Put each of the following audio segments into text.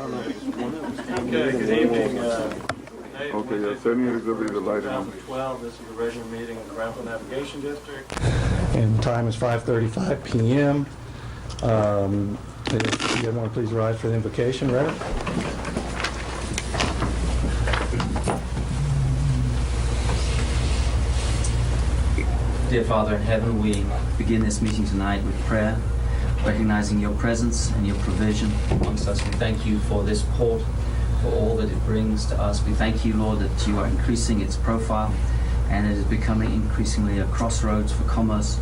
Okay, good evening. Okay, yeah, send me exhibit the light on. 2012, this is the regular meeting of the Brownsville Navigation District. And the time is 5:35 p.m. If you want to please rise for the invocation, Reverend. Dear Father in heaven, we begin this meeting tonight with prayer, recognizing your presence and your provision amongst us. We thank you for this port, for all that it brings to us. We thank you, Lord, that you are increasing its profile and it is becoming increasingly a crossroads for commerce.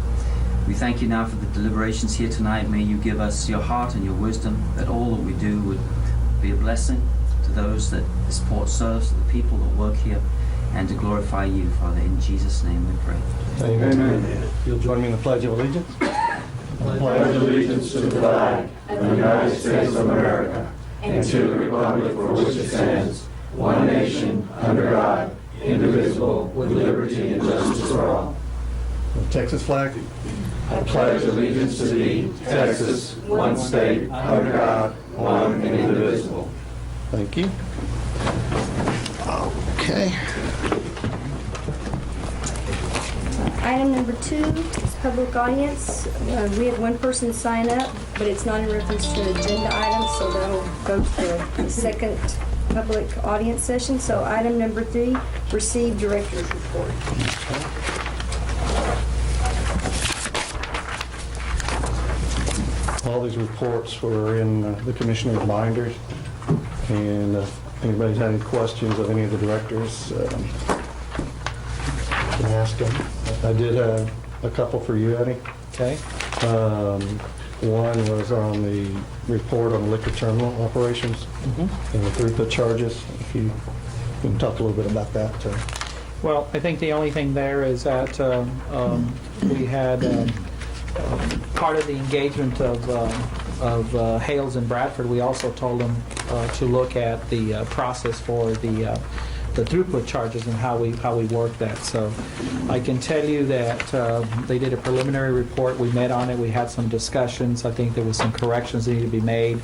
We thank you now for the deliberations here tonight. May you give us your heart and your wisdom, that all that we do would be a blessing to those that this port serves, to the people that work here, and to glorify you, Father. In Jesus' name we pray. Amen. You'll join me in the Pledge of Allegiance. I pledge allegiance to the flag of the United States of America and to the republic for which it stands, one nation, under God, indivisible, with liberty and justice for all. The Texas flag. I pledge allegiance to thee, Texas, one state, under God, one and indivisible. Thank you. Okay. Item number 2 is public audience. We had one person sign up, but it's not in reference to an agenda item, so that'll go to the second public audience session. So item number 3, receive director's report. All these reports were in the commissioner's binders, and if anybody's had any questions of any of the directors, can ask them. I did have a couple for you, Eddie. Okay. One was on the report on liquor terminal operations and the throughput charges. If you can talk a little bit about that. Well, I think the only thing there is that we had part of the engagement of Hales and Bradford. We also told them to look at the process for the throughput charges and how we work that. So I can tell you that they did a preliminary report. We met on it. We had some discussions. I think there was some corrections that needed to be made,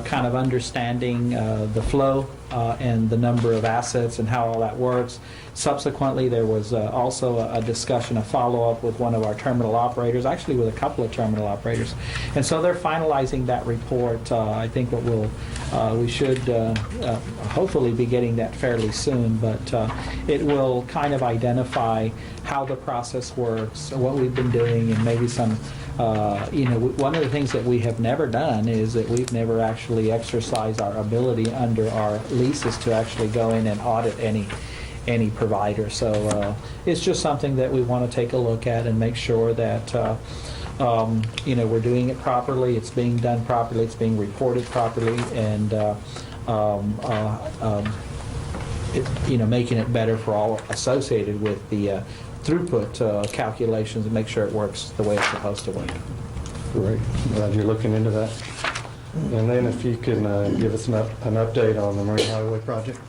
kind of understanding the flow and the number of assets and how all that works. Subsequently, there was also a discussion, a follow-up with one of our terminal operators, actually with a couple of terminal operators. And so they're finalizing that report. I think what we should hopefully be getting that fairly soon, but it will kind of identify how the process works, what we've been doing, and maybe some, one of the things that we have never done is that we've never actually exercised our ability under our leases to actually go in and audit any provider. So it's just something that we want to take a look at and make sure that we're doing it properly, it's being done properly, it's being reported properly, and making it better for all associated with the throughput calculations and make sure it works the way it's supposed to work. Great. Glad you're looking into that. And then if you can give us an update on the Marine Highway project.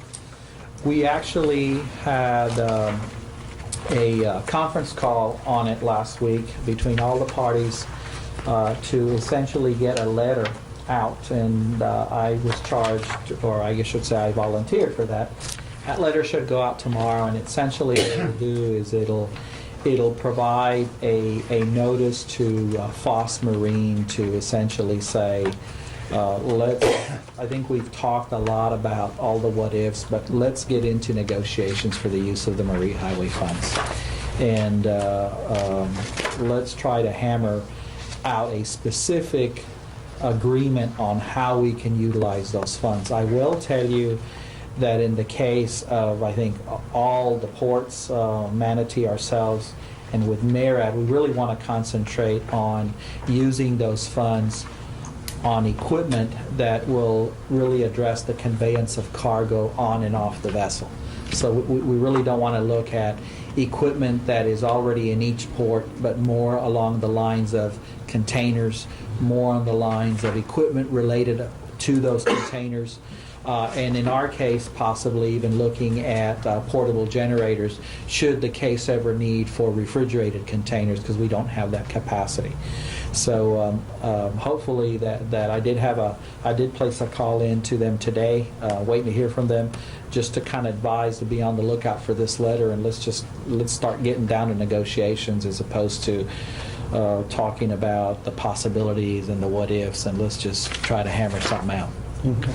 We actually had a conference call on it last week between all the parties to essentially get a letter out, and I was charged, or I guess I should say I volunteered for that. That letter should go out tomorrow, and essentially what it'll do is it'll provide a notice to Foss Marine to essentially say, I think we've talked a lot about all the what-ifs, but let's get into negotiations for the use of the Marine Highway funds. And let's try to hammer out a specific agreement on how we can utilize those funds. I will tell you that in the case of, I think, all the ports, Manatee, ourselves, and with MARAD, we really want to concentrate on using those funds on equipment that will really address the conveyance of cargo on and off the vessel. So we really don't want to look at equipment that is already in each port, but more along the lines of containers, more on the lines of equipment related to those containers. And in our case, possibly even looking at portable generators, should the case ever need for refrigerated containers, because we don't have that capacity. So hopefully that I did place a call in to them today, waiting to hear from them, just to kind of advise to be on the lookout for this letter, and let's start getting down to negotiations as opposed to talking about the possibilities and the what ifs, and let's just try to hammer something out. Okay.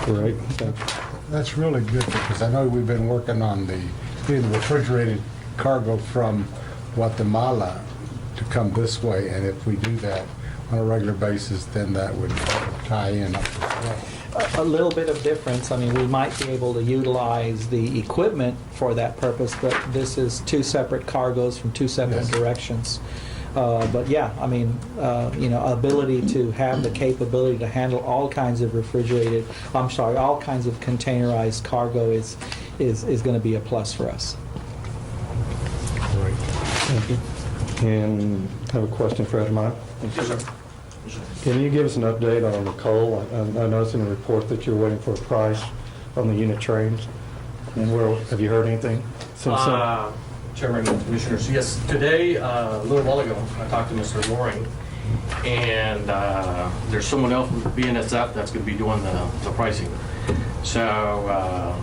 Great. Thanks. That's really good, because I know we've been working on getting the refrigerated cargo from Guatemala to come this way, and if we do that on a regular basis, then that would tie in. A little bit of difference. I mean, we might be able to utilize the equipment for that purpose, but this is two separate cargoes from two separate Yes. directions. But yeah, I mean, ability to have the capability to handle all kinds of all kinds of containerized cargo is going to be a plus for us. Great. Thank you. And I have a question for Ed Mike. Yes, sir. Can you give us an update on the coal? I noticed in the report that you're waiting for a price on the unit trains. And have you heard anything since then? Chairman and Commissioners, yes, today, a little while ago, I talked to Mr. Loring, and there's someone else with BNSF that's going to be doing the pricing. So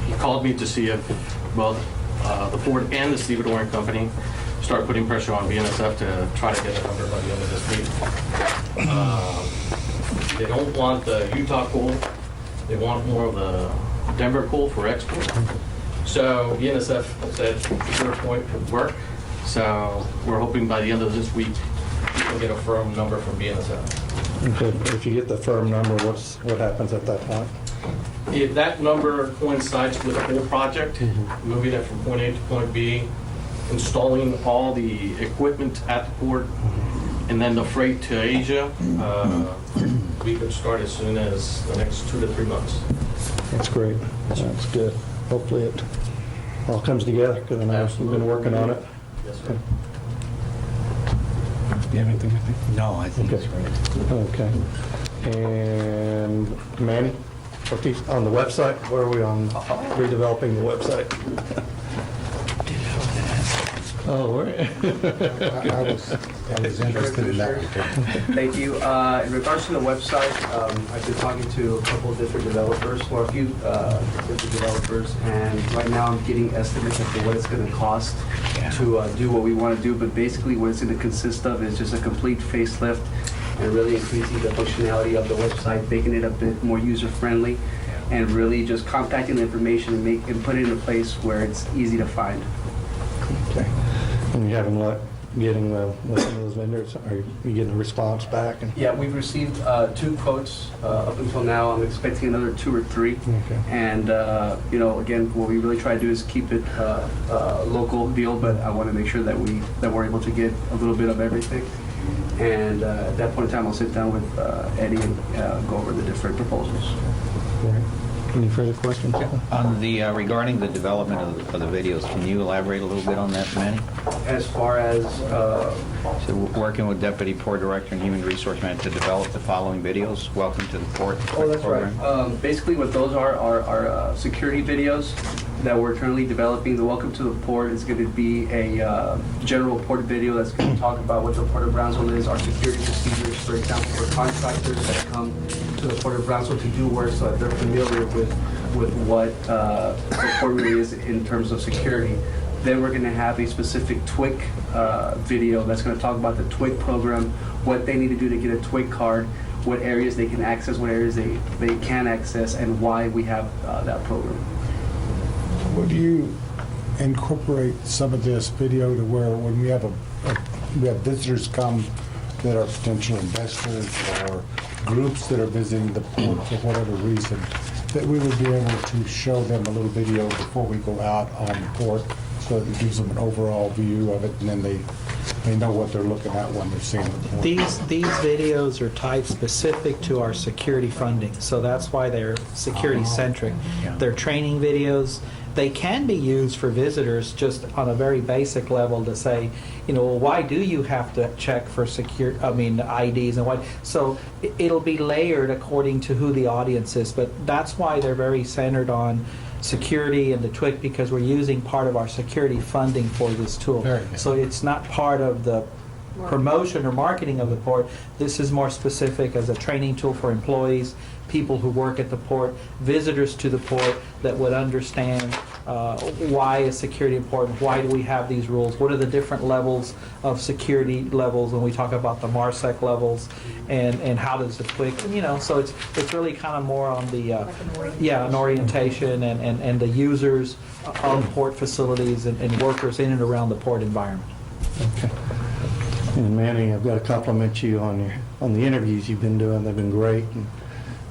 he called me to see if, the Ford and the Stevedoring Company start putting pressure on BNSF to try to get a number by the end of this week. They don't want the Utah coal, they want more of the Denver coal for export. So BNSF said your point would work. So we're hoping by the end of this week we'll get a firm number from BNSF. Okay. If you get the firm number, what happens at that point? If that number coincides with the whole project, moving it from point A to point B, installing all the equipment at the port, and then the freight to Asia, we could start as soon as the next 2 to 3 months. That's great. That's good. Hopefully it all comes together, because I know you've been working on it. Yes, sir. Do you have anything? No, I think Okay. Okay. And Manny, on the website, where are we on redeveloping the website? Oh, where? I was interested in that. Thank you. In regards to the website, I've been talking to a couple of different developers, or a few different developers, and right now I'm getting estimates of what it's going to cost to do what we want to do, but basically what it's going to consist of is just a complete facelift and really increasing the functionality of the website, making it a bit more user-friendly, and really just compacting the information and put it in a place where it's easy to find. Okay. And you haven't getting with some of those vendors? Are you getting a response back? Yeah, we've received 2 quotes up until now. I'm expecting another 2 or 3. Okay. And, again, what we really try to do is keep it a local deal, but I want to make sure that we're able to get a little bit of everything. And at that point in time, I'll sit down with Eddie and go over the different proposals. Right. Any further questions? On the regarding the development of the videos, can you elaborate a little bit on that, Manny? As far as So working with Deputy Port Director and Human Resource Manager to develop the following videos. Welcome to the Port. Oh, that's program. right. Basically, what those are security videos that we're currently developing. The Welcome to the Port is going to be a general port video that's going to talk about what the Port of Brownsville is, our security procedures, for example, for contractors that come to the Port of Brownsville to do work, so that they're familiar with what the port really is in terms of security. Then we're going to have a specific TWIC video that's going to talk about the TWIC program, what they need to do to get a TWIC card, what areas they can access, what areas they can access, and why we have that program. Would you incorporate some of this video to where when we have visitors come that are potential investors or groups that are visiting the port for whatever reason, that we would be able to show them a little video before we go out on the port, so that it gives them an overall view of it, and then they know what they're looking at when they're seeing the port? These videos are tied specific to our security funding, so that's why they're security centric. They're training videos. They can be used for visitors just on a very basic level to say, well, why do you have to check for IDs and what? So it'll be layered according to who the audience is, but that's why they're very centered on security and the TWIC, because we're using part of our security funding for this tool. Very good. So it's not part of the promotion or marketing of the port. This is more specific as a training tool for employees, people who work at the port, visitors to the port that would understand why is security important, why do we have these rules, what are the different levels of security levels when we talk about the MARSEC levels, and how does the quick, so it's really kind of more on the, an orientation and the users of port facilities and workers in and around the port environment. Okay. And Manny, I've got to compliment you on the interviews you've been doing. They've been great. And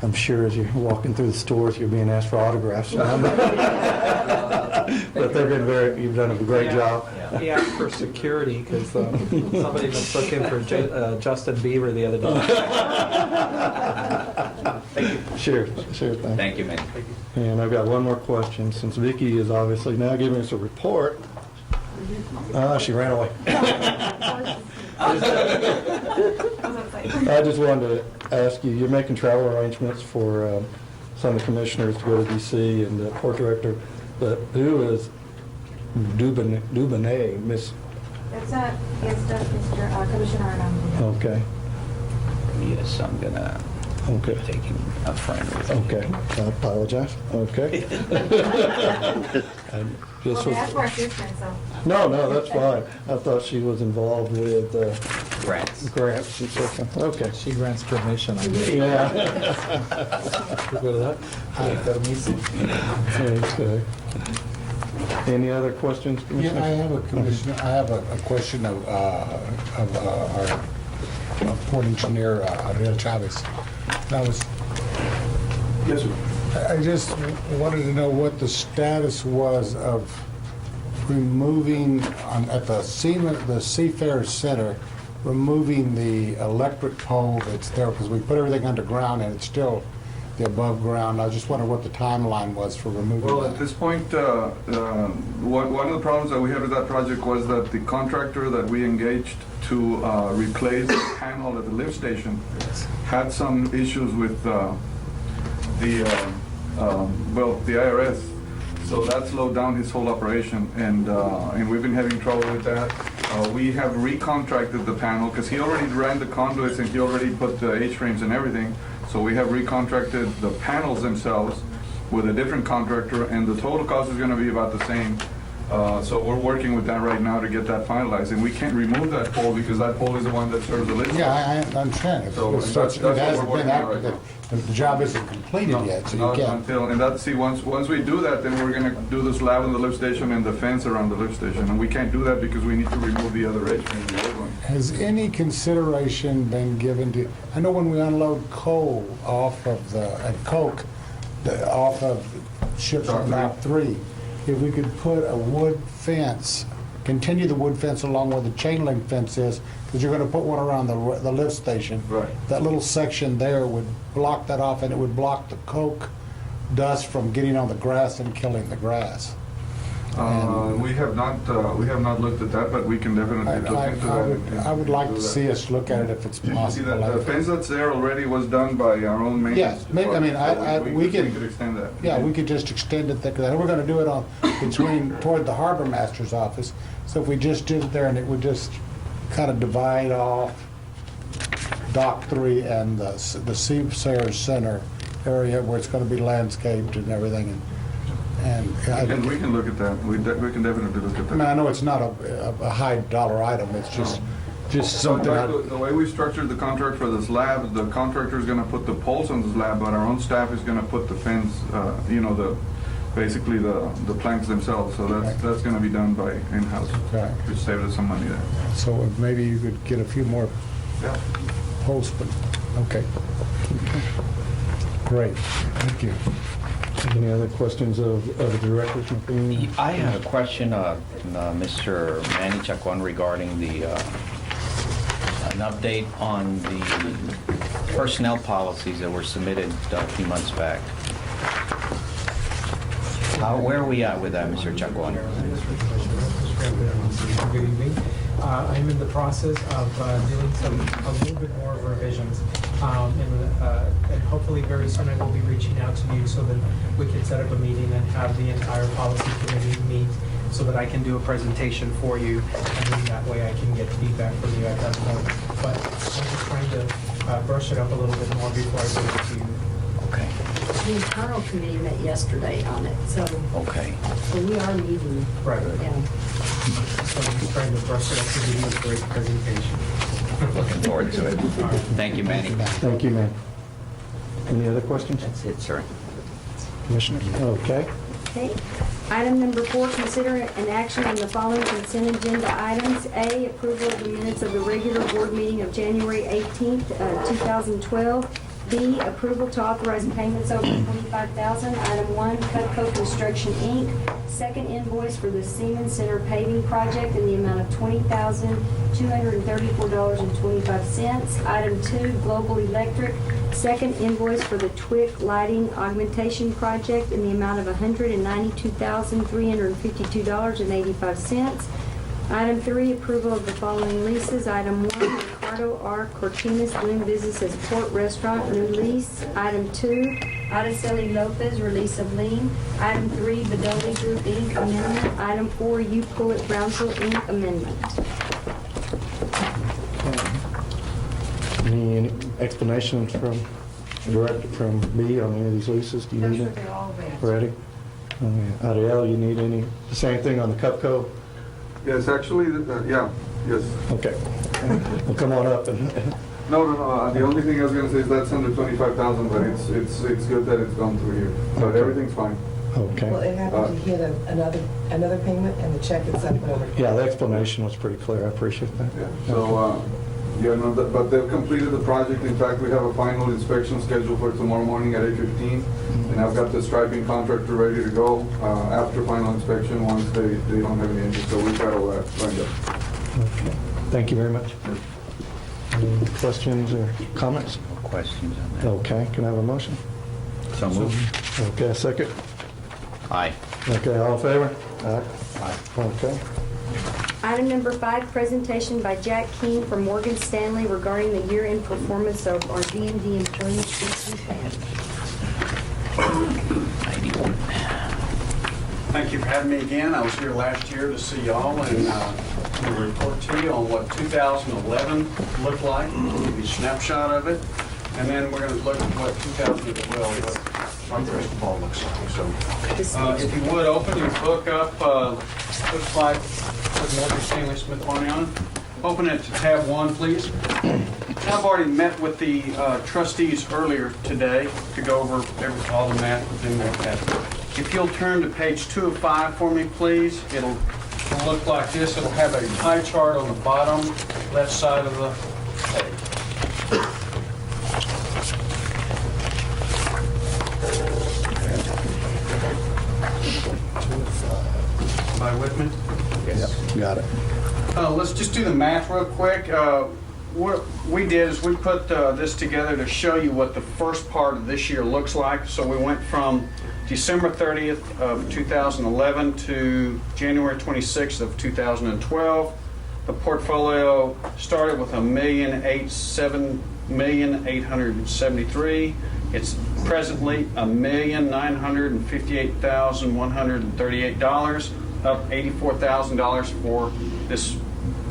I'm sure as you're walking through the stores, you're being asked for autographs. But they've been you've done a great job. He asked for security because somebody mistook him for Justin Bieber the other day. Thank you. Sure thing. Thank you, Manny. And I've got one more question. Since Vicki is obviously now giving us a report, she ran away. I just wanted to ask you, you're making travel arrangements for some of the commissioners to go to D.C. and the port director, but who is Dubonnet, Miss? That's Mr. Commissioner Arnaldo. Okay. Yes, I'm gonna take him a friend with me. Okay. I apologize. Okay. Well, that's for assistance, so. No, that's fine. I thought she was involved with Grants. grants and so forth. Okay. She grants permission, I guess. Yeah. Go to that. Okay. Any other questions, Commissioner? Yeah, I have a question of our port engineer, Ariel Chavez. Yes, sir. I just wanted to know what the status was of removing at the Seafarer Center, removing the electric pole that's there, because we put everything underground and it's still the above ground. I just wondered what the timeline was for removing Well, that. at this point, one of the problems that we had with that project was that the contractor that we engaged to replace the panel at the lift station had some issues with the IRS. So that slowed down his whole operation, and we've been having trouble with that. We have recontracted the panel because he already ran the conduits and he already put the H-frames and everything. So we have recontracted the panels themselves with a different contractor, and the total cost is going to be about the same. So we're working with that right now to get that finalized, and we can't remove that pole because that pole is the one that serves the lift. Yeah, I understand. So It's- that's it what hasn't we're been working on right active. The job isn't completed yet, so you Not can't. until, and that's, see, once we do that, then we're gonna do the slab on the lift station and the fence around the lift station, and we can't do that because we need to remove the other edge from the old one. Has any consideration been given to, I know when we unload coal off of and coke, off of ships on Route 3, if we could put a wood fence, continue the wood fence along where the chain link fence is, because you're going to put one around the lift station. Right. That little section there would block that off, and it would block the coke dust from getting on the grass and killing the grass. We have not looked at that, but we can definitely look into that. I would like to see us look at it if it's See, possible. the fence that's there already was done by our own maintenance. Yes, maybe, I mean, department, so we could- extend that. Yeah, we could just extend it there, because we're gonna do it toward the harbor master's office. So if we just did it there, and it would just kind of divide off Dock 3 and the Seafarer Center area where it's gonna be landscaped and everything. And We can look at that. We can definitely look at I mean, that. I know it's not a high dollar item, it's just something. The way we structured the contract for the slab, the contractor is gonna put the poles on the slab, but our own staff is gonna put the fence, basically the planks themselves. So that's gonna be done by in-house, Okay. which saves us some money there. So maybe you could get a few more Yeah. posts, but, okay. Great, thank you. Any other questions of the director's opinion? I have a question, Mr. Manny Chacon, regarding an update on the personnel policies that were submitted a few months back. Where are we at with that, Mr. Chacon? Good evening. I'm in the process of doing a little bit more revisions. And hopefully very soon I will be reaching out to you so that we can set up a meeting and have the entire policy committee meet so that I can do a presentation for you, and then that way I can get feedback from you at that point. But I'm just trying to brush it up a little bit more before I bring it to you. Okay. The internal committee met yesterday on it, so Okay. we are meeting. Right. Yeah. So I'm just trying to brush it up to give you a great presentation. Looking forward to it. Thank you, Manny. Thank you, ma'am. Any other questions? That's it, sir. Commissioners? Okay. Okay. Item number 4, consider an action on the following consent agenda items. A, approval of the minutes of the regular board meeting of January 18th, 2012. B, approval to authorize payments over $25,000. Item 1, Cutco Construction, Inc. Second invoice for the Seaman Center paving project in the amount of $20,234.25. Item 2, Global Electric. Second invoice for the Twick Lighting Augmentation Project in the amount of $192,352.85. Item 3, approval of the following leases. Item 1, Ricardo R. Cortinas doing business as Port Restaurant, new lease. Item 2, Araceli Lopez, release of lien. Item 3, Bedoli Group, Inc. amendment. Item 4, U Pullet Brownsville, Inc. amendment. Any explanations from Director, from B on any of these leases? Do you need it? They're all read. Ready? Ariel, you need any, the same thing on the Cupco? Yes, actually, yeah, yes. Okay. Well, come on up and, No, the only thing I was gonna say is that's under 25,000, but it's good that it's gone through here. But everything's fine. okay. Well, it happened to hit another payment, and the check itself went over. Yeah, the explanation was pretty clear. I appreciate that. Yeah, so, but they've completed the project. In fact, we have a final inspection scheduled for tomorrow morning at 8:15. And I've got the striping contractor ready to go after final inspection once they don't have any issues. So we've got all that lined up. Okay. Thank you very much. Any questions or comments? No questions on that. Okay, can I have a motion? So moved. Okay, a second. Aye. Okay, all in favor? Aye. Okay. Item number 5, presentation by Jack King from Morgan Stanley regarding the year-end performance of our BND employee assistance plan. Thank you for having me again. I was here last year to see y'all and to report to you on what 2011 looked like, give you a snapshot of it, and then we're going to look at what 2012, what our crystal ball looks like. So if you would, open your book up, looks like Morgan Stanley Smith Barney on it. Open it to tab 1, please. I've already met with the trustees earlier today to go over all the math within that. If you'll turn to page 2 of 5 for me, please. It'll look like this. It'll have a pie chart on the bottom left side of the page. Everybody with me? Yes. Got it. Let's just do the math real quick. What we did is we put this together to show you what the first part of this year looks like. So we went from December 30th of 2011 to January 26th of 2012. The portfolio started with $1,873,000. It's presently $1,958,138, up $84,000 for this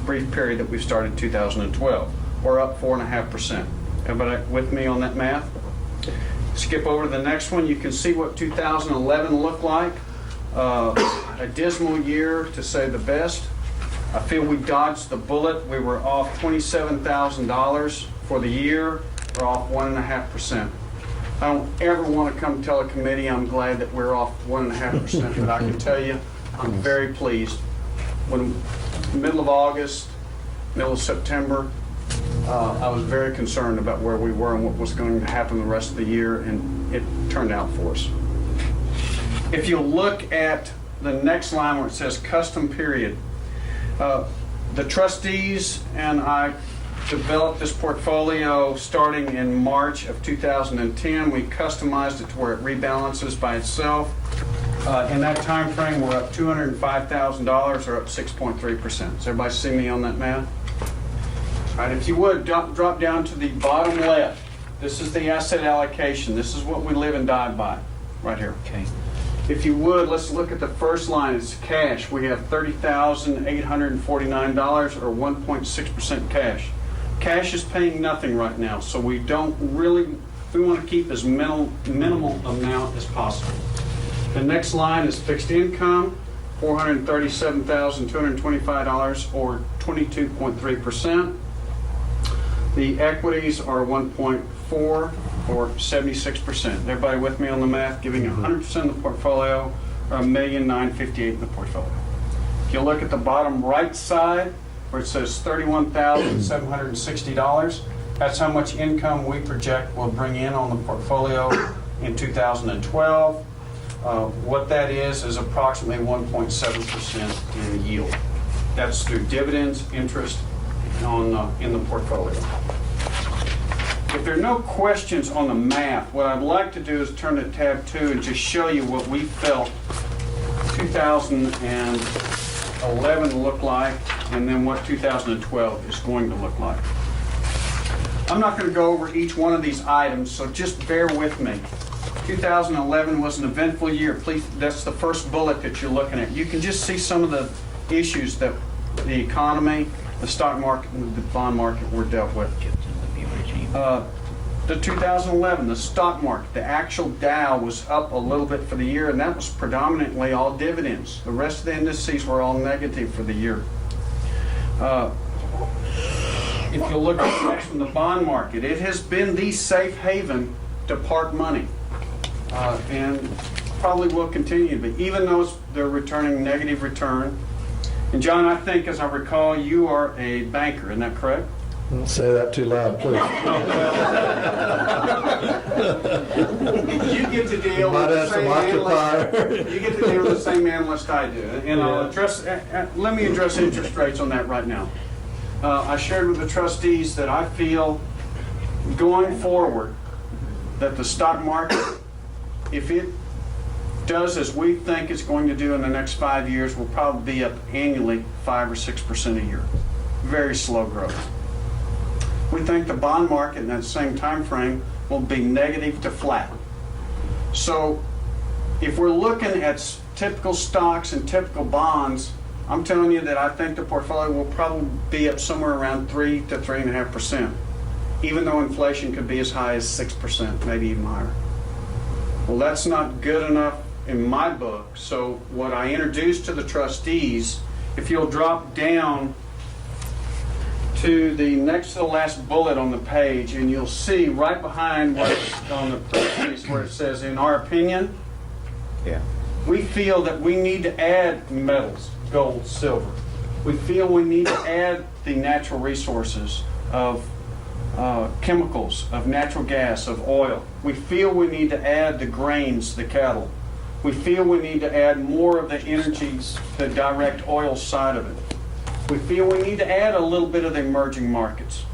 brief period that we've started 2012. We're up 4.5%. Everybody with me on that math? Skip over to the next one. You can see what 2011 looked like. A dismal year, to say the best. I feel we dodged the bullet. We were off $27,000 for the year. We're off 1.5%. I don't ever want to come tell a committee I'm glad that we're off 1.5%, but I can tell you I'm very pleased. When middle of August, middle of September, I was very concerned about where we were and what was going to happen the rest of the year, and it turned out for us. If you look at the next line where it says custom period, the trustees and I developed this portfolio starting in March of 2010. We customized it to where it rebalances by itself. In that time frame, we're up $205,000, or up 6.3%. Does everybody see me on that math? All right, if you would, drop down to the bottom left. This is the asset allocation. This is what we live and die by, right here. Okay. If you would, let's look at the first line. It's cash. We have $30,849 or 1.6% cash. Cash is paying nothing right now, so we want to keep as minimal amount as possible. The next line is fixed income, $437,225 or 22.3%. The equities are 1.4 or 76%. Everybody with me on the math? Giving 100% of the portfolio, or $1,958,000 in the portfolio. If you look at the bottom right side, where it says $31,760, that's how much income we project we'll bring in on the portfolio in 2012. What that is approximately 1.7% in yield. That's through dividends, interest in the portfolio. If there are no questions on the math, what I'd like to do is turn to tab 2 and just show you what we felt 2011 looked like and then what 2012 is going to look like. I'm not going to go over each one of these items, so just bear with me. 2011 was an eventful year. Please, that's the first bullet that you're looking at. You can just see some of the issues that the economy, the stock market, and the bond market were dealt with. The 2011, the stock market, the actual Dow was up a little bit for the year, and that was predominantly all dividends. The rest of the indices were all negative for the year. If you look at next from the bond market, it has been the safe haven to park money, and probably will continue to be, even though they're returning negative return. And John, I think, as I recall, you are a banker, isn't that correct? Don't say that too loud, please. You get to deal with the same analyst. You get to deal with the same analyst I do, and I'll address. Let me address interest rates on that right now. I shared with the trustees that I feel, going forward, that the stock market, if it does as we think it's going to do in the next 5 years, will probably be up annually 5 or 6% a year. Very slow growth. We think the bond market in that same time frame will be negative to flat. So if we're looking at typical stocks and typical bonds, I'm telling you that I think the portfolio will probably be up somewhere around 3 to 3.5%, even though inflation could be as high as 6%, maybe even higher. Well, that's not good enough in my book. So what I introduced to the trustees, if you'll drop down to the next to the last bullet on the page, and you'll see right behind on the piece where it says, in our opinion, we feel that we need to add metals, gold, silver. We feel we need to add the natural resources of chemicals, of natural gas, of oil. We feel we need to add the grains, the cattle. We feel we need to add more of the energy, the direct oil side of it. We feel we need to add a little bit of the emerging markets.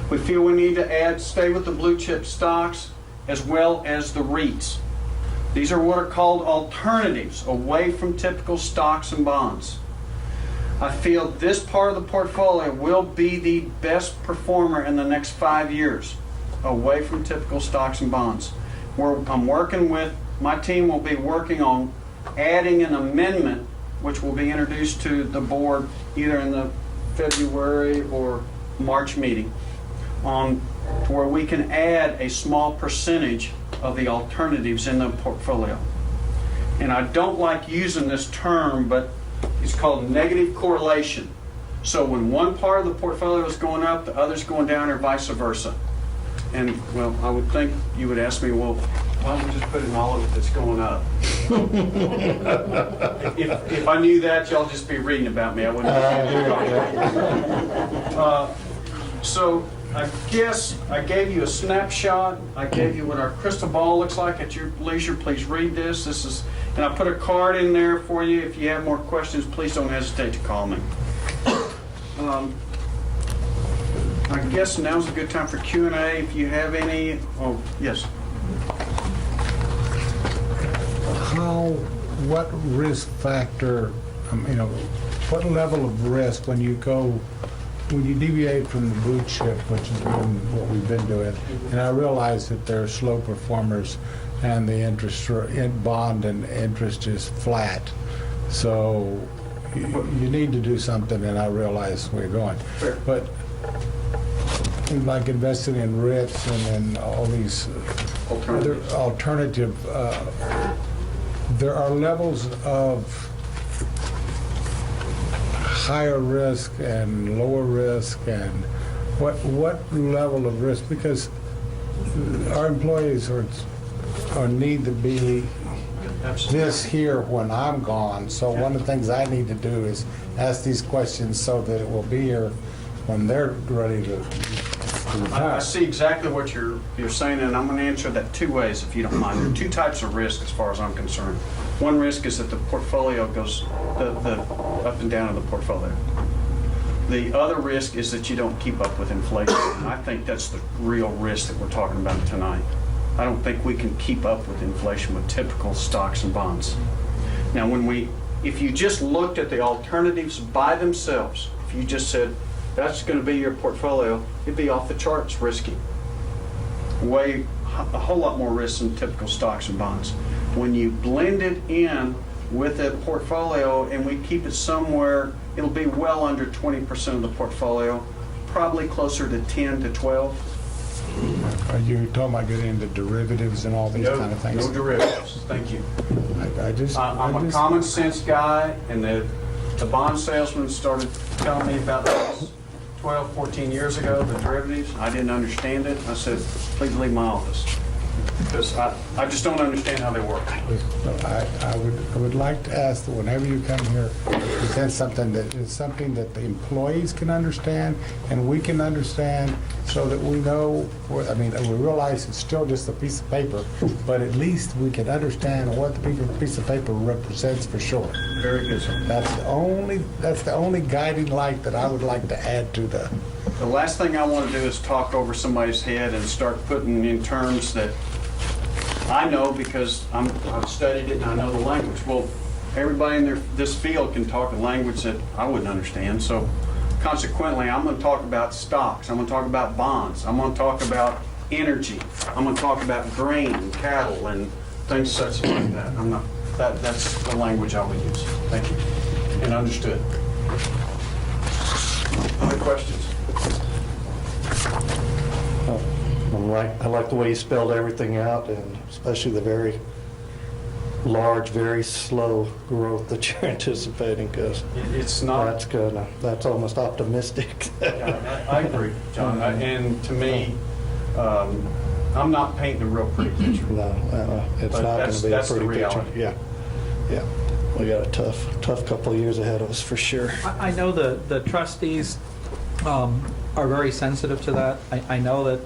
We feel we need to stay with the blue chip stocks as well as the REITs. These are what are called alternatives away from typical stocks and bonds. I feel this part of the portfolio will be the best performer in the next 5 years, away from typical stocks and bonds. My team will be working on adding an amendment which will be introduced to the board either in the February or March meeting, to where we can add a small percentage of the alternatives in the portfolio. And I don't like using this term, but it's called negative correlation. So when one part of the portfolio is going up, the other's going down, or vice versa. And, well, I would think you would ask me, well, why don't we just put in all of it that's going up? If I knew that, y'all just be reading about me. I wouldn't. So I guess I gave you a snapshot. I gave you what our crystal ball looks like. At your leisure, please read this. And I put a card in there for you. If you have more questions, please don't hesitate to call me. I guess now's a good time for Q&A. If you have any. Oh, yes. What risk factor, what level of risk when you go when you deviate from the boot ship, which is what we've been doing, and I realize that they're slow performers and the interest bond and interest is flat. So you need to do something, and I realize where you're going. Fair. But like investing in RIPs and all these other alternative, there are levels of higher risk and lower risk, and what level of risk, because our employees are need to be this here when I'm gone. So one of the things I need to do is ask these questions so that it will be here when they're ready to retire. I see exactly what you're saying, and I'm going to answer that two ways, if you don't mind. There are two types of risk as far as I'm concerned. One risk is that the portfolio goes the up and down of the portfolio. The other risk is that you don't keep up with inflation, and I think that's the real risk that we're talking about tonight. I don't think we can keep up with inflation with typical stocks and bonds. Now, if you just looked at the alternatives by themselves, if you just said, that's going to be your portfolio, it'd be off the charts risky. A whole lot more risk than typical stocks and bonds. When you blend it in with a portfolio and we keep it somewhere, it'll be well under 20% of the portfolio, probably closer to 10 to 12. Are you talking about getting into derivatives and all these kind of things? No derivatives, thank you. I'm a common sense guy, and the bond salesman started telling me about this 12, 14 years ago, the derivatives. I didn't understand it. I said, please leave my office, because I just don't understand how they work. I would like to ask that whenever you come here, present something that is something that the employees can understand and we can understand, so that we know. I mean, we realize it's still just a piece of paper, but at least we can understand what the piece of paper represents for sure. Very good, sir. That's the only guiding light that I would like to add to the. The last thing I want to do is talk over somebody's head and start putting in terms that I know, because I've studied it and I know the language. Well, everybody in this field can talk a language that I wouldn't understand. So consequently, I'm going to talk about stocks. I'm going to talk about bonds. I'm going to talk about energy. I'm going to talk about grain and cattle and things such like that. That's the language I would use. Thank you. And understood. Other questions? I like the way you spelled everything out, and especially the very large, very slow growth that you're anticipating, because it's not. That's almost optimistic. Yeah, I agree, John. And to me, I'm not painting a real pretty picture. No, it's not going to be a pretty picture. Yeah. We got a tough couple of years ahead of us for sure. I know the trustees are very sensitive to that. I know that,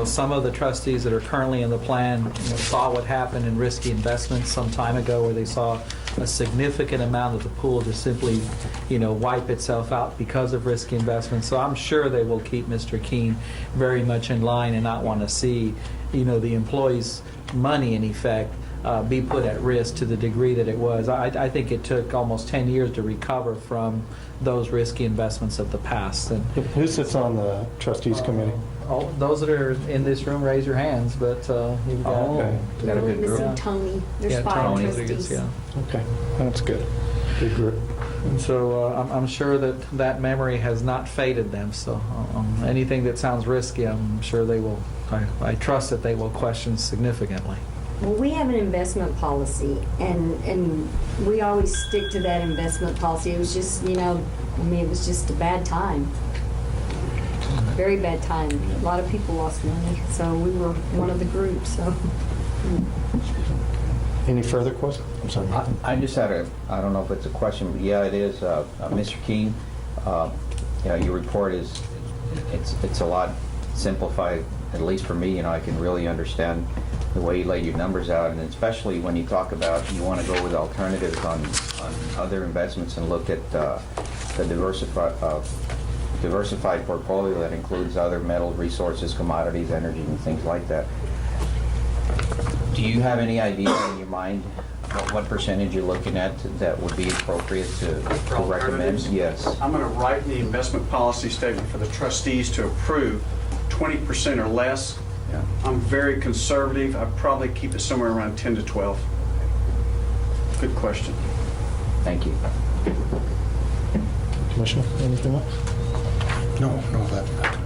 some of the trustees that are currently in the plan, saw what happened in risky investments some time ago, where they saw a significant amount of the pool just simply, wipe itself out because of risky investments. So I'm sure they will keep Mr. Keene very much in line and not want to see, the employees' money, in effect, be put at risk to the degree that it was. I think it took almost 10 years to recover from those risky investments of the past. And who sits on the trustees committee? Those that are in this room, raise your hands. But you've got, got a good group. Missing Tony. There's 5 trustees. Okay, that's good. Good group. And so I'm sure that memory has not faded them. So anything that sounds risky, I'm sure they will. I trust that they will question significantly. Well, we have an investment policy, and we always stick to that investment policy. It was just, it was just a bad time. Very bad time. A lot of people lost money, so we were one of the groups. So. Any further questions? I'm sorry. I just had I don't know if it's a question, but yeah, it is. Mr. Keene, your report it's a lot simplified, at least for me. I can really understand the way you laid your numbers out, and especially when you talk about you want to go with alternatives on other investments and look at the diversified portfolio that includes other metal resources, commodities, energy, and things like that. Do you have any idea in your mind what percentage you're looking at that would be appropriate to recommend? alternatives? Yes. I'm going to write the investment policy statement for the trustees to approve 20% or less. Yeah. I'm very conservative. I'd probably keep it somewhere around 10 to 12. Good question. Thank you. Commissioner, anything else? No, that's not.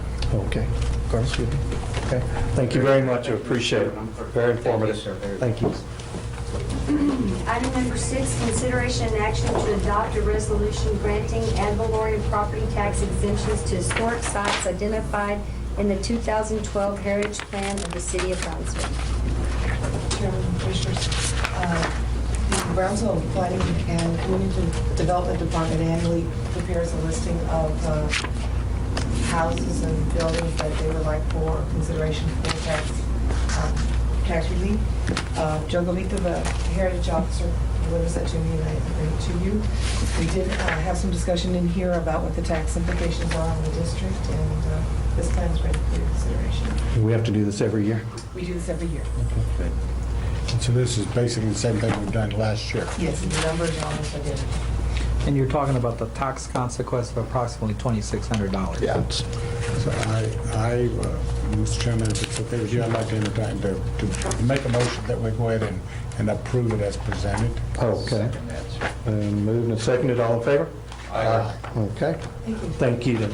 Okay. Carlos, you? Okay. Thank you very much. I appreciate it. Very informative. Thank you. Item number 6, consideration and action to adopt a resolution granting ad valorem property tax exemptions to historic sites identified in the 2012 Heritage Plan of the City of Brownsville. Chairman, Commissioners, the Brownsville Planning and Community Development Department annually prepares a listing of houses and buildings that they would like for consideration for tax relief. Joe Galito, the Heritage Officer, delivers that to me and I bring it to you. We did have some discussion in here about what the tax implications are on the district, and this plan is ready for your consideration. We have to do this every year? We do this every year. Good. And so this is basically the same thing we've done last year. Yes, and the numbers are almost identical. And you're talking about the tax consequence of approximately $2,600. Yeah. So Mr. Chairman, if it's okay with you, I'd like to entertain to make a motion that we go ahead and approve it as presented. Okay. And moved and seconded, all in favor? Aye. Okay. Thank you.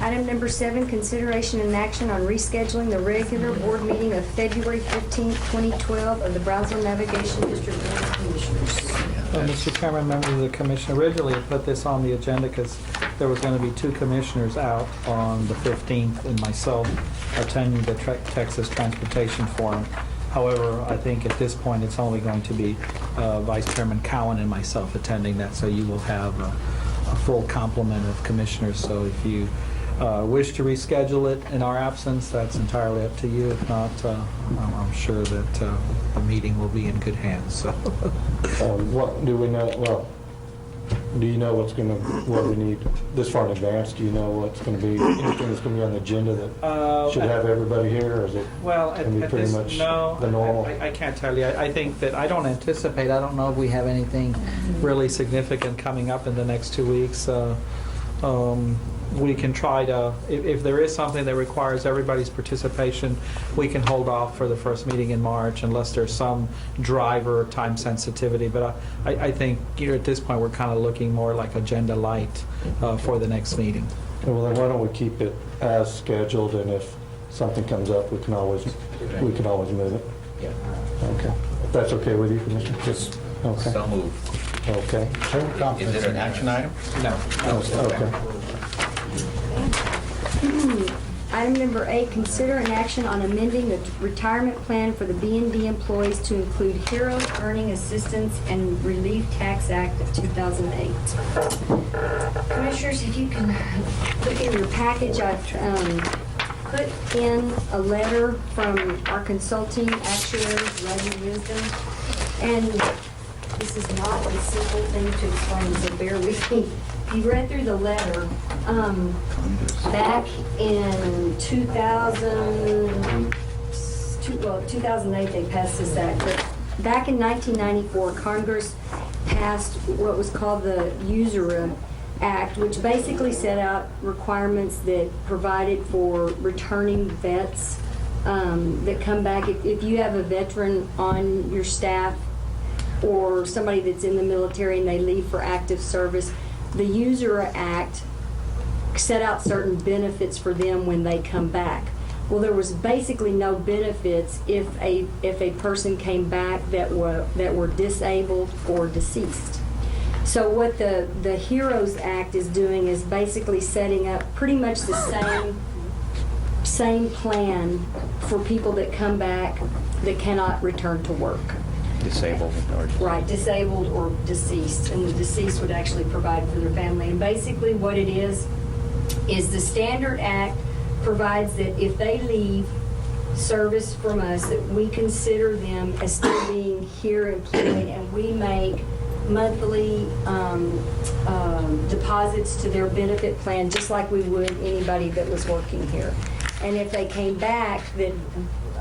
Item number 7, consideration and action on rescheduling the regular board meeting of February 15, 2012 of the Brownsville Navigation District Board of Commissioners. Mr. Chairman, members of the commission, originally I put this on the agenda because there was going to be 2 commissioners out on the 15th and myself attending the Texas Transportation Forum. However, I think at this point it's only going to be Vice Chairman Cowan and myself attending that, so you will have a full complement of commissioners. So if you wish to reschedule it in our absence, that's entirely up to you. If not, I'm sure that the meeting will be in good hands. So. What do we know? Well, do you know what we need this far in advance? Do you know what's going to be, anything that's going to be on the agenda that should have everybody here, or is it Well, going to be pretty much no, the normal? I can't tell you. I think that I don't anticipate, I don't know if we have anything really significant coming up in the next 2 weeks. We can try to, if there is something that requires everybody's participation, we can hold off for the first meeting in March unless there's some driver time sensitivity. But I think at this point we're kind of looking more like agenda light for the next meeting. Well, then why don't we keep it as scheduled, and if something comes up, we can always move it. Yeah. Okay. If that's okay with you, Commissioner? Just, okay. So moved. Okay. Is it an action item? No. Okay. Item number 8, consider an action on amending the retirement plan for the BND employees to include Heroes Earning Assistance and Relief Tax Act of 2008. Commissioners, if you can look in your package, I've put in a letter from our consulting actuary, Roger Wisdom, and this is not a simple thing to explain, so bear with me. If you read through the letter, back in 2008 they passed this act, but back in 1994 Congress passed what was called the USERA Act, which basically set out requirements that provided for returning vets that come back. If you have a veteran on your staff or somebody that's in the military and they leave for active service, the USERA Act set out certain benefits for them when they come back. Well, there was basically no benefits if a person came back that were disabled or deceased. So what the HEROES Act is doing is basically setting up pretty much the same plan for people that come back that cannot return to work. Disabled or Right, disabled or deceased, and the deceased would actually provide for their family. And basically what it is the Standard Act provides that if they leave service from us, that we consider them as still being here employed, and we make monthly deposits to their benefit plan just like we would anybody that was working here. And if they came back, then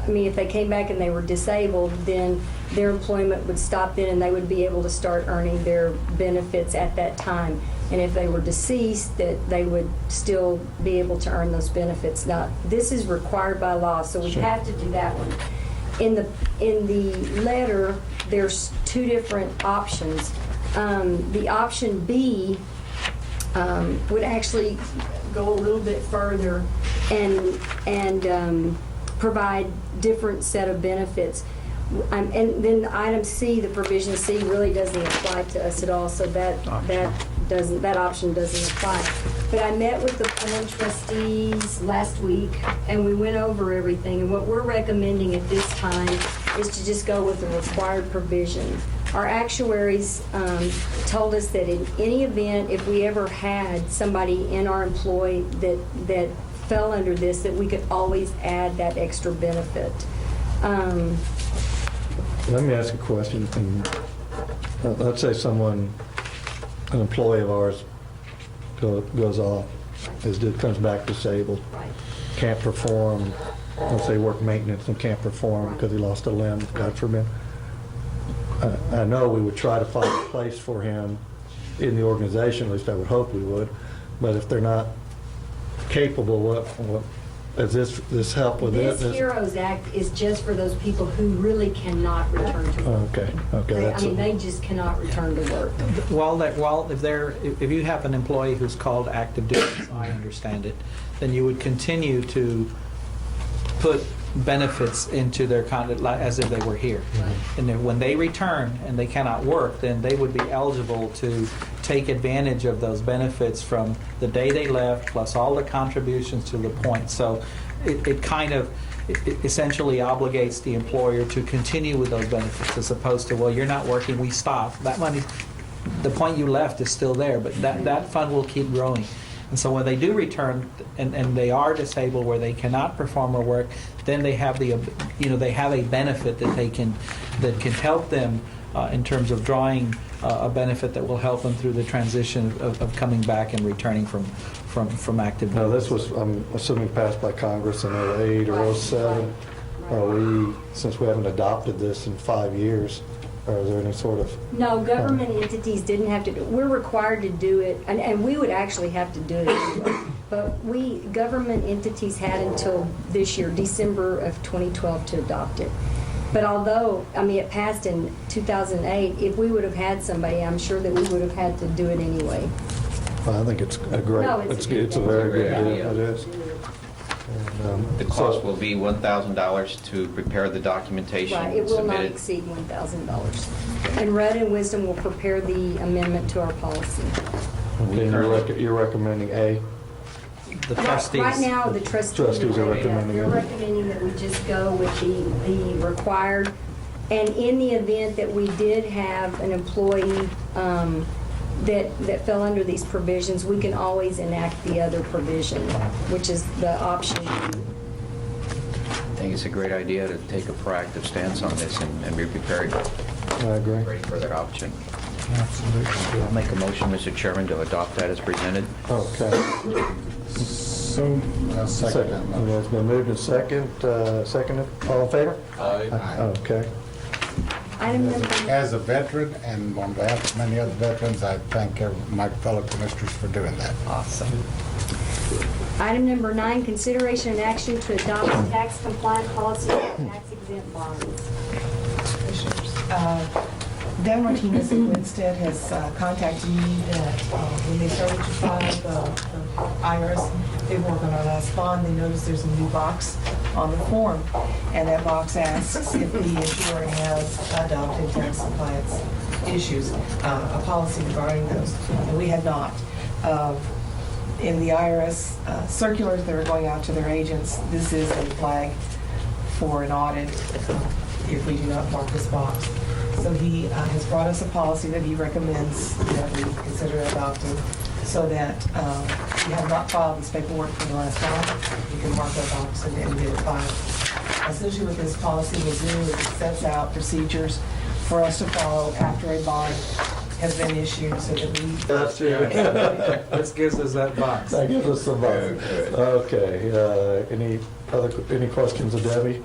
I mean, if they came back and they were disabled, then their employment would stop then and they would be able to start earning their benefits at that time. And if they were deceased, that they would still be able to earn those benefits. Now, this is required by law, so we have to do that one. In the letter, there's two different options. The option B would actually go a little bit further and provide different set of benefits. And then item C, the provision C, really doesn't apply to us at all, so that option doesn't apply. But I met with the plan trustees last week, and we went over everything. And what we're recommending at this time is to just go with the required provision. Our actuaries told us that in any event, if we ever had somebody in our employ that fell under this, that we could always add that extra benefit. Let me ask a question. Let's say an employee of ours goes off, comes back disabled, can't perform, let's say work maintenance and can't perform because he lost a limb, God forbid. I know we would try to find a place for him in the organization, at least I would hope we would, but if they're not capable, what is this help with it? This HEROES Act is just for those people who really cannot return to work. Okay. They just cannot return to work. If you have an employee who's called active duty, as I understand it, then you would continue to put benefits into their conduct as if they were here. And then when they return and they cannot work, then they would be eligible to take advantage of those benefits from the day they left, plus all the contributions to the point. So it essentially obligates the employer to continue with those benefits, as opposed to, well, you're not working, we stop. That money, the point you left is still there, but that fund will keep growing. And so when they do return and they are disabled where they cannot perform or work, then they have they have a benefit that can help them in terms of drawing a benefit that will help them through the transition of coming back and returning from active duty. Now, this was, I'm assuming, passed by Congress in 08 or 07. Since we haven't adopted this in 5 years, or is there any sort of... No, government entities didn't have to do it. We're required to do it, and we would actually have to do it anyway. But government entities had until this year, December of 2012, to adopt it. But although, it passed in 2008, if we would have had somebody, I'm sure that we would have had to do it anyway. I think it's a great... No, it's a very good idea. It is. The cost will be $1,000 to prepare the documentation. Right, it will not submitted. exceed $1,000. And Rudd and Wisdom will prepare the amendment to our policy. Okay, you're recommending A? The trustees. Right now, the trustees are recommending They're recommending that we just go with the required. And in the event that we did have an employee that fell under these provisions, we can always enact the other provision, which is the option. I think it's a great idea to take a proactive stance on this and be prepared. I agree. Ready for that option. Absolutely. I'll make a motion, Mr. Chairman, to adopt that as presented. Okay. So, second that motion. It's been moved and seconded. All in favor? Aye. Okay. Item number As a veteran, and on behalf of many other veterans, I thank my fellow commissioners for doing that. Awesome. Item number 9, consideration and action to adopt a tax compliant policy for tax exempt bonds. Dan Martinez of Winstead has contacted me that when they started to file the IRS paperwork on our last bond, they noticed there's a new box on the form, and that box asks if the insurer has adopted tax compliance issues, a policy regarding those, and we had not. In the IRS circulars that are going out to their agents, this is a flag for an audit if we do not mark this box. So he has brought us a policy that he recommends that we consider adopting, so that we have not filed this paperwork for the last bond. You can mark that box and then get it filed. Essentially what this policy will do is it sets out procedures for us to follow after a bond has been issued, so that we... That's it. This gives us that box. That gives us the box. Okay. Any questions of Debbie?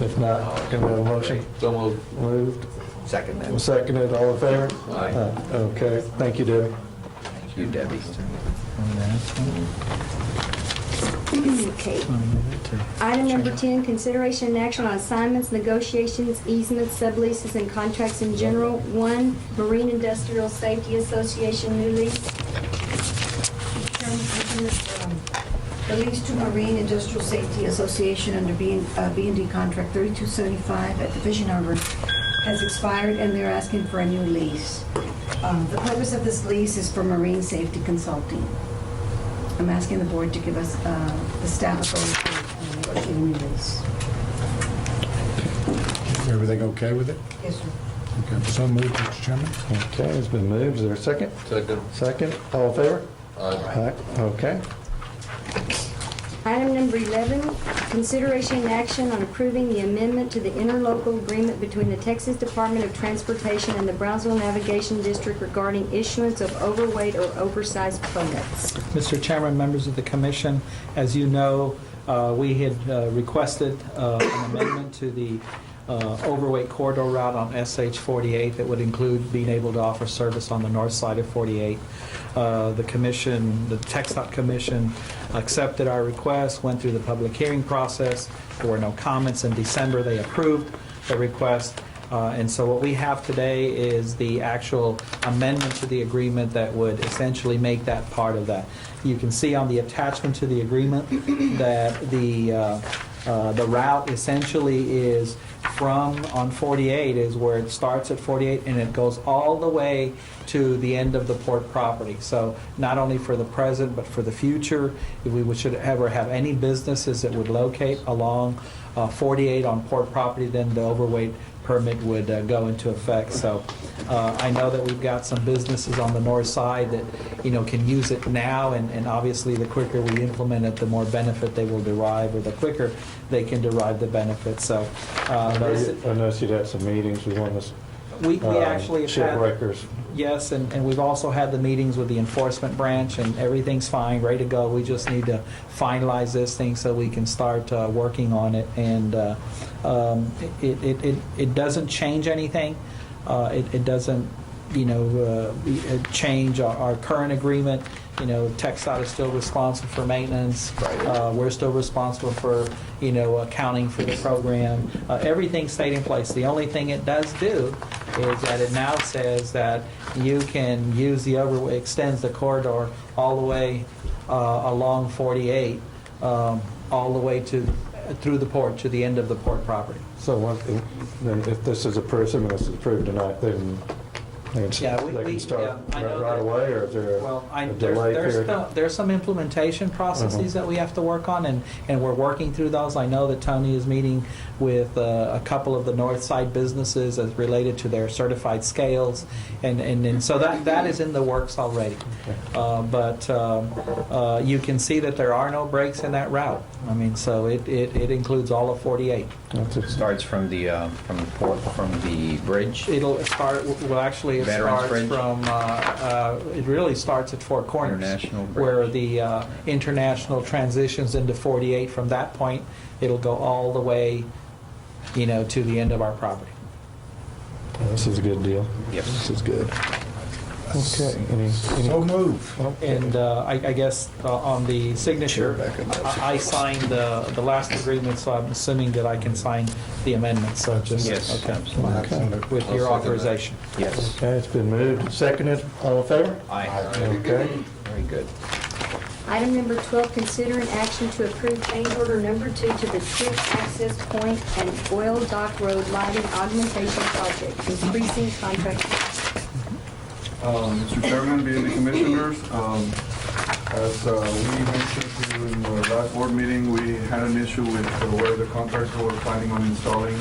If not, can we have a motion? So moved. Moved. Second then. Seconded, all in favor? Aye. Okay, thank you, Debbie. Thank you, Debbie. Okay. Item number 10, consideration and action on assignments, negotiations, easements, subleases, and contracts in general. 1, Marine Industrial Safety Association new lease. The lease to Marine Industrial Safety Association under BND contract 3275 at the Fishing Harbor has expired, and they're asking for a new lease. The purpose of this lease is for marine safety consulting. I'm asking the board to give us the staff authority to negotiate a new lease. Everything okay with it? Yes, sir. Okay, so moved, Mr. Chairman. Okay, it's been moved. Is there a second? Second. Second, all in favor? Aye. Okay. Item number 11, consideration and action on approving the amendment to the Interlocal Agreement between the Texas Department of Transportation and the Brownsville Navigation District regarding issuance of overweight or oversized permits. Mr. Chairman, members of the commission, as you know, we had requested an amendment to the overweight corridor route on SH 48 that would include being able to offer service on the north side of 48. The commission, the TxDOT Commission, accepted our request, went through the public hearing process. There were no comments. In December, they approved the request. And so what we have today is the actual amendment to the agreement that would essentially make that part of that. You can see on the attachment to the agreement that the route essentially is from on 48 is where it starts at 48 and it goes all the way to the end of the port property. So not only for the present but for the future, if we should ever have any businesses that would locate along 48 on port property, then the overweight permit would go into effect. So I know that we've got some businesses on the north side that can use it now, and obviously the quicker we implement it, the more benefit they will derive, or the quicker they can derive the benefit. So I noticed you'd had some meetings with one of we actually have shipwreckers. Yes, and we've also had the meetings with the enforcement branch, and everything's fine, ready to go. We just need to finalize this thing so we can start working on it. And it doesn't change anything. It doesn't, change our current agreement. TxDOT is still responsible for maintenance. We're still responsible for, accounting for the program. Everything stayed in place. The only thing it does do is that it now says that you can use the overway, extends the corridor all the way along 48, all the way through the port to the end of the port property. So then if this is approved, this is approved tonight, then they can start right away, or is there a delay period? There's some implementation processes that we have to work on, and we're working through those. I know that Tony is meeting with a couple of the north side businesses as related to their certified scales, and so that is in the works already. But you can see that there are no breaks in that route. I mean, so it includes all of 48. It starts from the port, from the bridge. It'll start. Well, actually, it Veterans starts Bridge? from. It really starts at Four Corners, International Bridge. where the international transitions into 48. From that point, it'll go all the way, to the end of our property. This is a good deal. Yes. This is good. Okay. Any So move. And I guess on the signature, I signed the last agreement, so I'm assuming that I can sign the amendment. So just Yes, okay. absolutely. With your authorization. Yes. Okay, it's been moved, seconded, all in favor? Aye. Okay. Very good. Item number 12, consider an action to approve change order number 2 to the Trip Access Point and Oil Dock Road lighting augmentation project, increasing contract. Mr. Chairman, BND Commissioners, as we mentioned to you in the last board meeting, we had an issue with where the contractor was planning on installing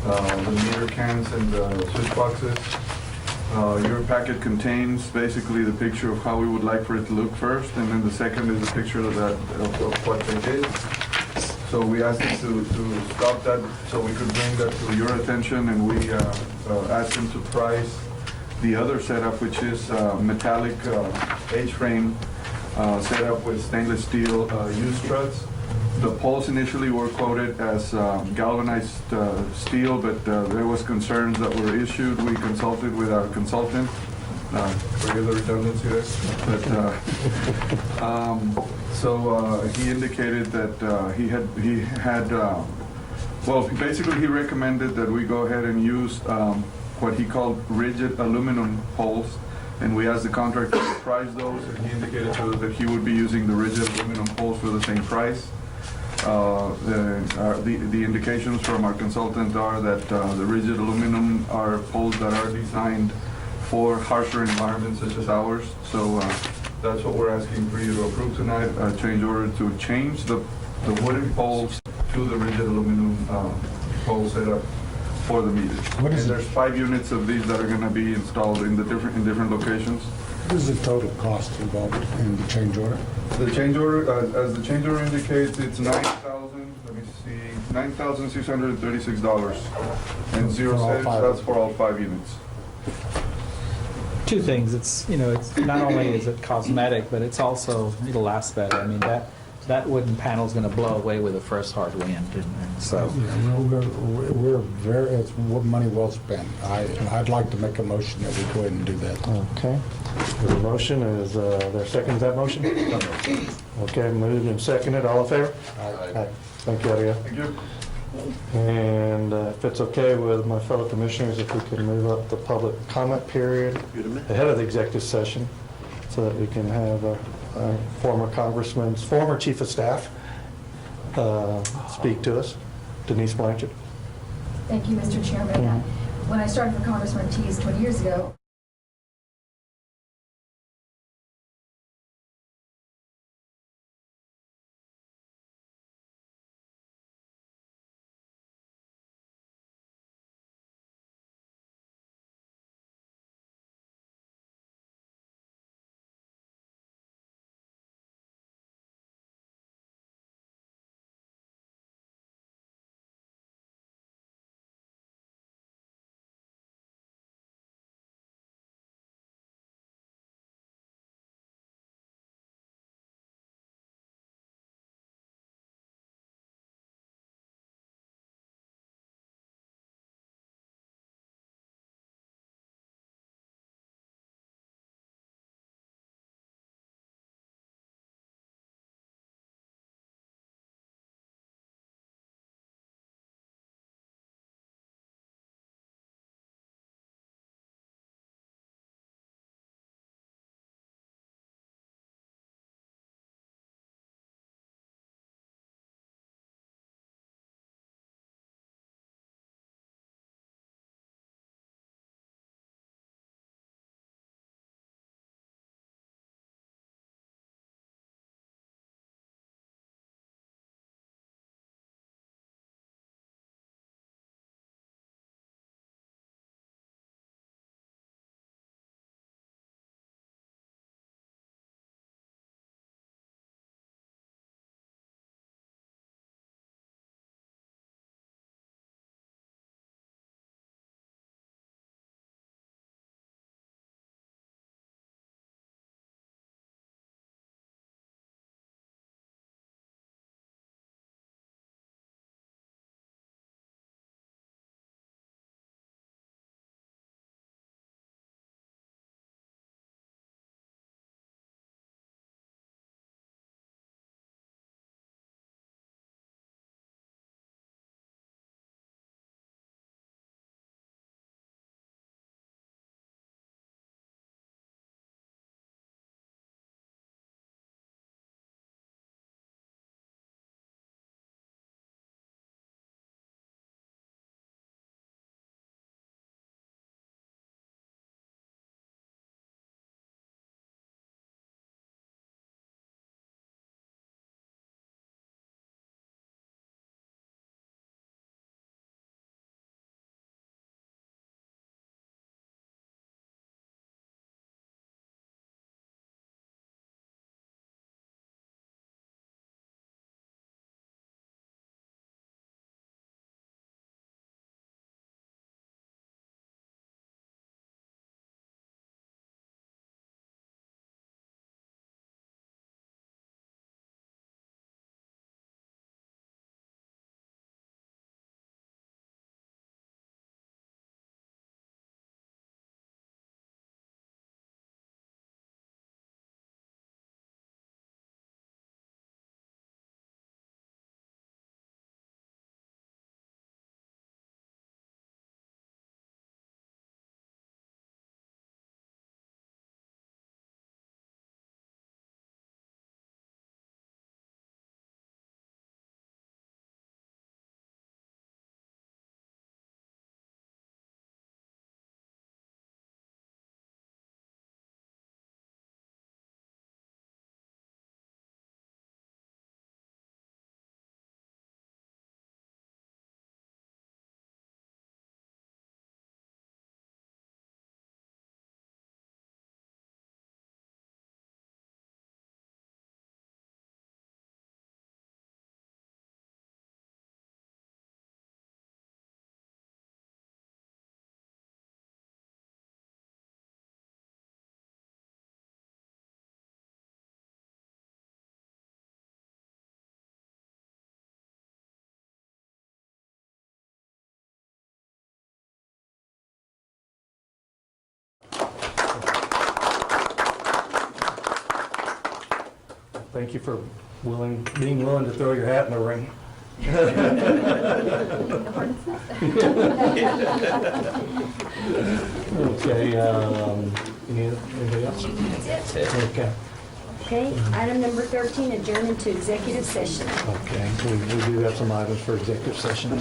the meter cans and the switch boxes. Your packet contains basically the picture of how we would like for it to look first, and then the second is a picture of what they did. So we asked them to stop that so we could bring that to your attention, and we asked them to price the other setup, which is metallic H-frame setup with stainless steel U-struts. The poles initially were quoted as galvanized steel, but there was concerns that were issued. We consulted with our consultant. Forgive the redundancy there. But, so he indicated that he had well, basically he recommended that we go ahead and use what he called rigid aluminum poles, and we asked the contractor to price those, and he indicated to us that he would be using the rigid aluminum poles for the same price. The indications from our consultant are that the rigid aluminum are poles that are designed for harsher environments such as ours. So that's what we're asking for you to approve tonight, a change order to change the wooden poles to the rigid aluminum pole setup for the meters. What is and it? there's 5 units of these that are going to be installed in different locations. What is the total cost involved in the change order? The change order, as the change order indicates, it's $9,636 and 0 For all cents. five. That's for all 5 units. Two things, it's, it's not only is it cosmetic, but it's also, it'll last better. I mean, that wooden panel's gonna blow away with the first hard wind, and so. Yeah, we're very, it's money well spent. I'd like to make a motion that we go ahead and do that. Okay. The motion is, there second to that motion? Okay, moved and seconded. All in favor? Aye. Thank you, Abigail. Thank you. And if it's okay with my fellow commissioners, if we could move up the public comment period ahead of the executive session so that we can have former congressman's former chief of staff speak to us. Denise Blanchard. Thank you, Mr. Chairman. When I started for Congressman Tease 20 years ago, thank you for being willing to throw your hat in the ring. Okay, anything else? That's it. Okay, Okay, item number 13, adjourn into executive session. okay, we do have some items for executive session.